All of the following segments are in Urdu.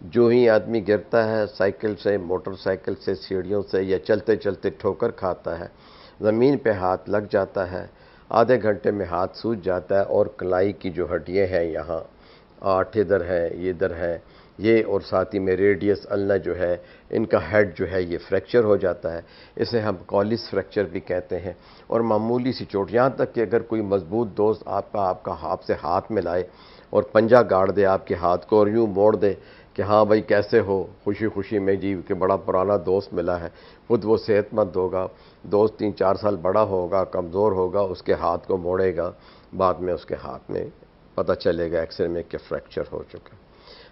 جو ہی آدمی گرتا ہے سائیکل سے، موٹر سائیکل سے، سیڑھیوں سے، یا چلتے چلتے ٹھوکر کھاتا ہے، زمین پہ ہاتھ لگ جاتا ہے، آدھے گھنٹے میں ہاتھ سوج جاتا ہے، اور کلائی کی جو ہڈیاں ہیں یہاں 8 ادھر ہے، یہ ادھر ہے، یہ اور ساتھ ہی میں ریڈیس النا جو ہے، ان کا ہیڈ جو ہے یہ فریکچر ہو جاتا ہے۔ اسے ہم کالس فریکچر بھی کہتے ہیں۔ اور معمولی سی چوٹ، یہاں تک کہ اگر کوئی مضبوط دوست آپ کا آپ سے ہاتھ ملائے اور پنجہ گاڑ دے آپ کے ہاتھ کو اور یوں موڑ دے کہ ہاں بھائی کیسے ہو، خوشی خوشی میں جی کہ بڑا پرانا دوست ملا ہے، خود وہ صحت مند ہوگا، دوست 3-4 سال بڑا ہوگا، کمزور ہوگا، اس کے ہاتھ کو موڑے گا، بعد میں اس کے ہاتھ میں پتہ چلے گا ایکس رے میں کہ فریکچر ہو چکا۔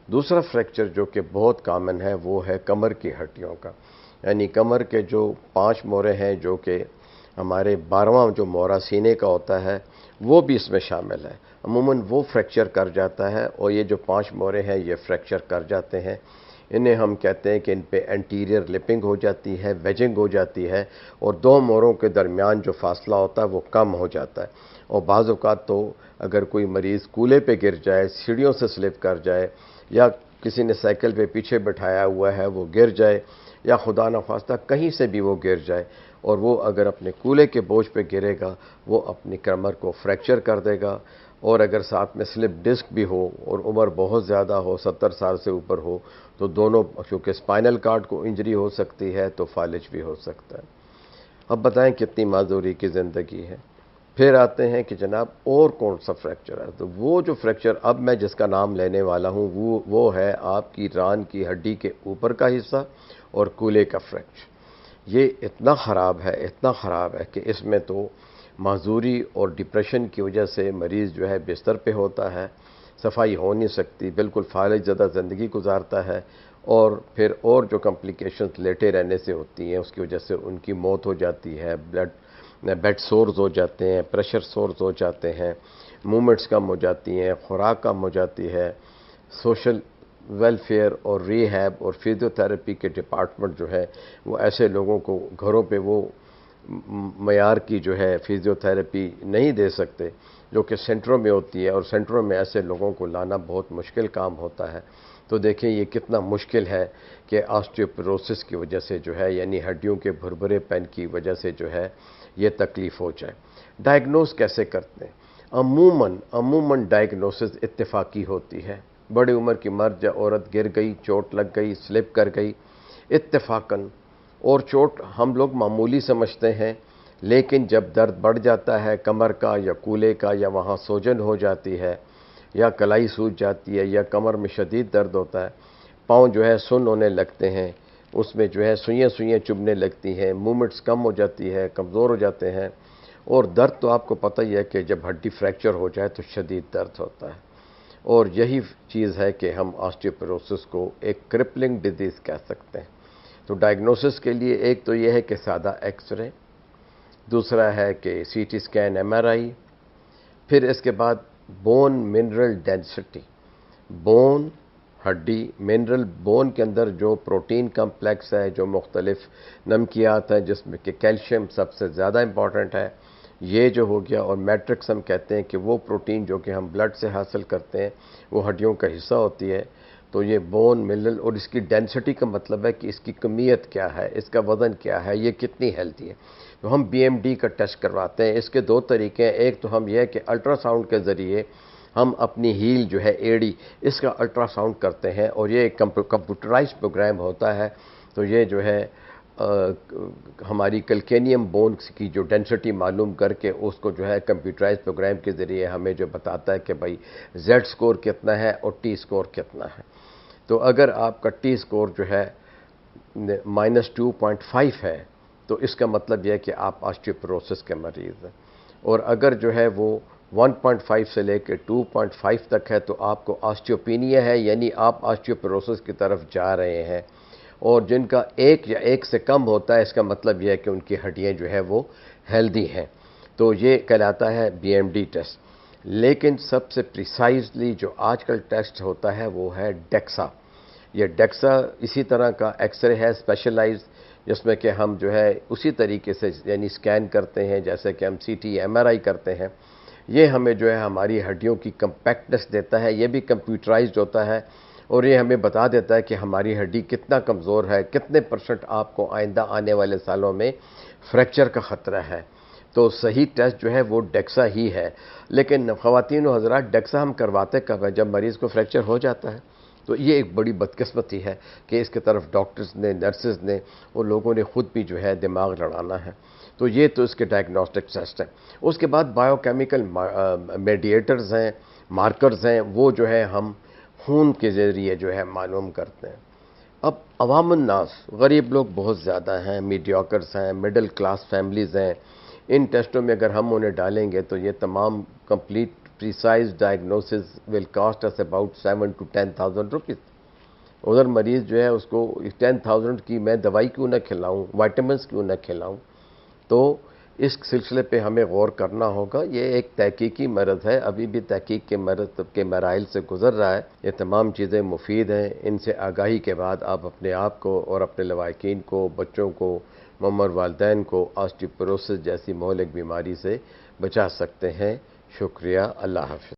دوسرا فریکچر جو کہ بہت کامن ہے وہ ہے کمر کی ہڈیوں کا، یعنی کمر کے جو 5 مورے ہیں، جو کہ ہمارے 12واں جو مورا سینے کا ہوتا ہے وہ بھی اس میں شامل ہے۔ عموماً وہ فریکچر کر جاتا ہے، اور یہ جو 5 مورے ہیں یہ فریکچر کر جاتے ہیں، انہیں ہم کہتے ہیں کہ ان پہ انٹیریئر لپنگ ہو جاتی ہے، ویجنگ ہو جاتی ہے، اور 2 موروں کے درمیان جو فاصلہ ہوتا ہے وہ کم ہو جاتا ہے۔ اور بعض اوقات تو اگر کوئی مریض کولے پہ گر جائے، سیڑھیوں سے سلپ کر جائے، یا کسی نے سائیکل پہ پیچھے بٹھایا ہوا ہے وہ گر جائے، یا خدا نخواستہ کہیں سے بھی وہ گر جائے، اور وہ اگر اپنے کولے کے بوجھ پہ گرے گا وہ اپنی کمر کو فریکچر کر دے گا۔ اور اگر ساتھ میں سلپ ڈسک بھی ہو اور عمر بہت زیادہ ہو، 70 سال سے اوپر ہو، تو دونوں، چونکہ اسپائنل کارڈ کو انجری ہو سکتی ہے تو فالج بھی ہو سکتا ہے۔ اب بتائیں کتنی معذوری کی زندگی ہے۔ پھر آتے ہیں کہ جناب اور کون سا فریکچر ہے، تو وہ جو فریکچر اب میں جس کا نام لینے والا ہوں وہ ہے آپ کی ران کی ہڈی کے اوپر کا حصہ اور کولے کا فریکچر۔ یہ اتنا خراب ہے، اتنا خراب ہے کہ اس میں تو معذوری اور ڈپریشن کی وجہ سے مریض جو ہے بستر پہ ہوتا ہے، صفائی ہو نہیں سکتی، بالکل فالج زدہ زندگی گزارتا ہے، اور پھر اور جو کمپلیکیشنز لیٹے رہنے سے ہوتی ہیں اس کی وجہ سے ان کی موت ہو جاتی ہے، بیڈ سورز ہو جاتے ہیں، پریشر سورز ہو جاتے ہیں، موومنٹس کم ہو جاتی ہیں، خوراک کم ہو جاتی ہے۔ سوشل ویلفیئر اور ری ہیب اور فزیو تھراپی کے ڈپارٹمنٹ جو ہے وہ ایسے لوگوں کو گھروں پہ وہ معیار کی جو ہے فزیو تھراپی نہیں دے سکتے جو کہ سینٹروں میں ہوتی ہے، اور سینٹروں میں ایسے لوگوں کو لانا بہت مشکل کام ہوتا ہے۔ تو دیکھیں یہ کتنا مشکل ہے کہ آسٹیوپروسس کی وجہ سے جو ہے، یعنی ہڈیوں کے بھربھرے پن کی وجہ سے جو ہے یہ تکلیف ہو جائے۔ ڈائگنوز کیسے کرتے ہیں؟ عموماً ڈائگنوسس اتفاقی ہوتی ہے۔ بڑی عمر کی مرد یا عورت گر گئی، چوٹ لگ گئی، سلپ کر گئی اتفاقاً، اور چوٹ ہم لوگ معمولی سمجھتے ہیں، لیکن جب درد بڑھ جاتا ہے کمر کا یا کولے کا، یا وہاں سوجن ہو جاتی ہے، یا کلائی سوج جاتی ہے، یا کمر میں شدید درد ہوتا ہے، پاؤں جو ہے سن ہونے لگتے ہیں، اس میں جو ہے سوئیں چبھنے لگتی ہیں، موومنٹس کم ہو جاتی ہے، کمزور ہو جاتے ہیں، اور درد تو آپ کو پتہ ہی ہے کہ جب ہڈی فریکچر ہو جائے تو شدید درد ہوتا ہے۔ اور یہی چیز ہے کہ ہم آسٹیوپروسس کو ایک کرپلنگ ڈیزیز کہہ سکتے ہیں۔ تو ڈائگنوسس کے لیے ایک تو یہ ہے کہ سادہ ایکس رے، دوسرا ہے کہ C T scan, M R I, پھر اس کے بعد بون منرل ڈینسٹی، بون ہڈی منرل، بون کے اندر جو پروٹین کمپلیکس ہے، جو مختلف نمکیات ہیں جس میں کہ کیلشیم سب سے زیادہ امپورٹنٹ ہے، یہ جو ہو گیا، اور میٹرکس ہم کہتے ہیں کہ وہ پروٹین جو کہ ہم بلڈ سے حاصل کرتے ہیں وہ ہڈیوں کا حصہ ہوتی ہے۔ تو یہ بون منرل، اور اس کی ڈینسٹی کا مطلب ہے کہ اس کی کمیت کیا ہے، اس کا وزن کیا ہے، یہ کتنی ہیلتھی ہے۔ تو ہم بی ایم ڈی کا ٹیسٹ کرواتے ہیں۔ اس کے 2 طریقے ہیں، ایک تو ہم یہ کہ الٹرا ساؤنڈ کے ذریعے ہم اپنی ہیل جو ہے ایڑی، اس کا الٹرا ساؤنڈ کرتے ہیں، اور یہ ایک کمپیوٹرائز پروگرام ہوتا ہے۔ تو یہ جو ہے ہماری کلکینیم بونز کی جو ڈینسٹی معلوم کر کے اس کو جو ہے کمپیوٹرائز پروگرام کے ذریعے ہمیں جو بتاتا ہے کہ بھائی زیڈ سکور کتنا ہے اور ٹی سکور کتنا ہے۔ تو اگر آپ کا ٹی سکور جو ہے -2.5 ہے تو اس کا مطلب یہ ہے کہ آپ آسٹیوپروسس کے مریض ہیں، اور اگر جو ہے وہ 1.5 سے لے کے 2.5 تک ہے تو آپ کو آسٹیوپینیا ہے، یعنی آپ آسٹیوپروسس کی طرف جا رہے ہیں، اور جن کا 1 یا 1 سے کم ہوتا ہے اس کا مطلب یہ ہے کہ ان کی ہڈیاں جو ہے وہ ہیلدی ہیں۔ تو یہ کہلاتا ہے بی ایم ڈی ٹیسٹ۔ لیکن سب سے پریسائزلی جو آج کل ٹیسٹ ہوتا ہے وہ ہے ڈیکسا۔ یہ ڈیکسا اسی طرح کا ایکس رے ہے اسپیشلائزڈ، جس میں کہ ہم جو ہے اسی طریقے سے یعنی اسکین کرتے ہیں جیسے کہ ہم سی ٹی ایم آر آئی کرتے ہیں۔ یہ ہمیں جو ہے ہماری ہڈیوں کی کمپیکٹنس دیتا ہے، یہ بھی کمپیوٹرائزڈ ہوتا ہے، اور یہ ہمیں بتا دیتا ہے کہ ہماری ہڈی کتنا کمزور ہے، کتنے % آپ کو آئندہ آنے والے سالوں میں فریکچر کا خطرہ ہے۔ تو صحیح ٹیسٹ جو ہے وہ ڈیکسا ہی ہے، لیکن خواتین و حضرات ڈیکسا ہم کرواتے کب ہیں؟ جب مریض کو فریکچر ہو جاتا ہے۔ تو یہ ایک بڑی بدقسمتی ہے کہ اس کی طرف ڈاکٹرز نے، نرسز نے اور لوگوں نے خود بھی جو ہے دماغ لڑانا ہے۔ تو یہ تو اس کے ڈائگنوسٹک ٹیسٹ ہیں۔ اس کے بعد بائیو کیمیکل میڈیٹرز ہیں، مارکرز ہیں، وہ جو ہے ہم خون کے ذریعے جو ہے معلوم کرتے ہیں۔ اب عوام الناس، غریب لوگ بہت زیادہ ہیں، میڈیوکرز ہیں، مڈل کلاس فیملیز ہیں، ان ٹیسٹوں میں اگر ہم انہیں ڈالیں گے تو یہ تمام complete precise diagnosis will cost is about 7,000 to 10,000 rupees. ادھر مریض جو ہے اس کو 10,000 کی میں دوائی کیوں نہ کھلاؤں، وائٹامنس کیوں نہ کھلاؤں؟ تو اس سلسلے پہ ہمیں غور کرنا ہوگا۔ یہ ایک تحقیقی مرض ہے، ابھی بھی تحقیق کے مرض کے مراحل سے گزر رہا ہے۔ یہ تمام چیزیں مفید ہیں، ان سے آگاہی کے بعد آپ اپنے آپ کو اور اپنے لواحقین کو، بچوں کو، معمر والدین کو آسٹیوپروسس جیسی مہلک بیماری سے بچا سکتے ہیں۔ شکریہ، اللہ حافظ۔